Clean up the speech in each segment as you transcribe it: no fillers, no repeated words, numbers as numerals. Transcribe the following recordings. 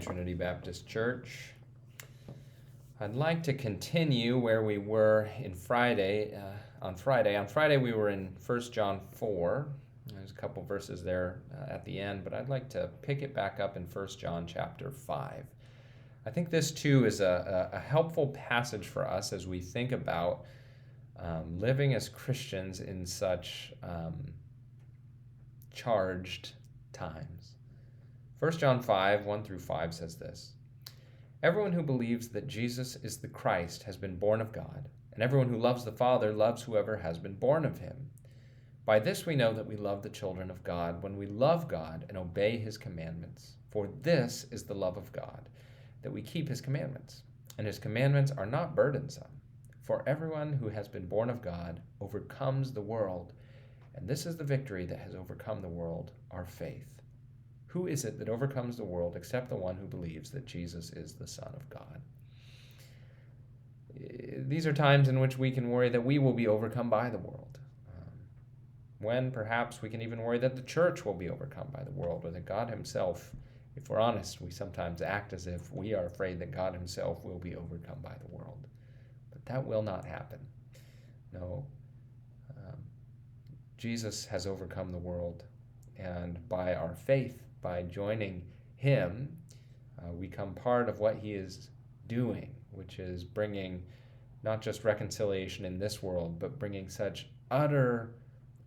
Trinity Baptist Church. I'd like to continue where we were on Friday. On Friday we were in 1 John 4. There's a couple verses there at the end, but I'd like to pick it back up in 1 John chapter 5. I think this too is a helpful passage for us as we think about living as Christians in such charged times. 1 John 5, 1 through 5 says this: Everyone who believes that Jesus is the Christ has been born of God, and everyone who loves the Father loves whoever has been born of him. By this we know that we love the children of God, when we love God and obey his commandments. For this is the love of God, that we keep his commandments, and his commandments are not burdensome. For everyone who has been born of God overcomes the world, and this is the victory that has overcome the world, our faith. Who is it that overcomes the world except the one who believes that Jesus is the Son of God? These are times in which we can worry that we will be overcome by the world. When perhaps we can even worry that the church will be overcome by the world, or that God himself, if we're honest, we sometimes act as if we are afraid that God himself will be overcome by the world. But that will not happen. No. Jesus has overcome the world, and by our faith, by joining him, we become part of what he is doing, which is bringing not just reconciliation in this world, but bringing such utter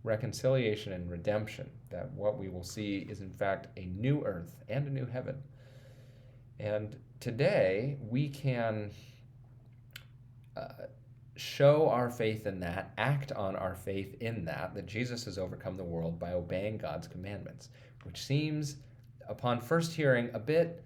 reconciliation and redemption that what we will see is in fact a new earth and a new heaven. And today we can show our faith in that, act on our faith in that Jesus has overcome the world by obeying God's commandments, which seems, upon first hearing, a bit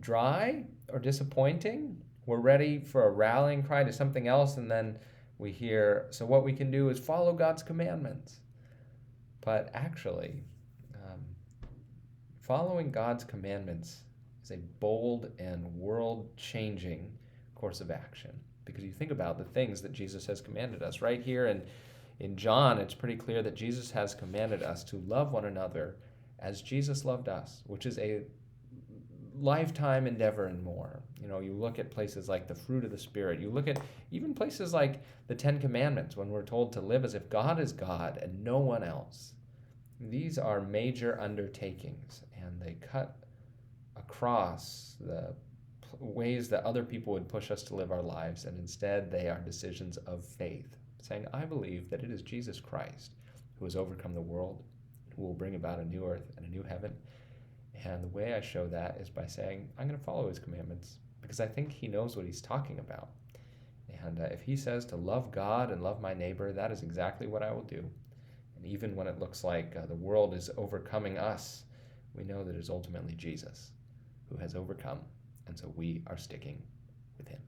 dry or disappointing. We're ready for a rallying cry to something else, and then we hear, so what we can do is follow God's commandments. But actually, following God's commandments is a bold and world-changing course of action. Because you think about the things that Jesus has commanded us. Right here in John, it's pretty clear that Jesus has commanded us to love one another as Jesus loved us, which is a lifetime endeavor and more. You know, you look at places like the fruit of the Spirit. You look at even places like the Ten Commandments, when we're told to live as if God is God and no one else. These are major undertakings, and they cut across the ways that other people would push us to live our lives, and instead they are decisions of faith, saying, I believe that it is Jesus Christ who has overcome the world, who will bring about a new earth and a new heaven. And the way I show that is by saying, I'm going to follow his commandments, because I think he knows what he's talking about. And if he says to love God and love my neighbor, that is exactly what I will do. And even when it looks like the world is overcoming us, we know that it is ultimately Jesus who has overcome. And so we are sticking with him.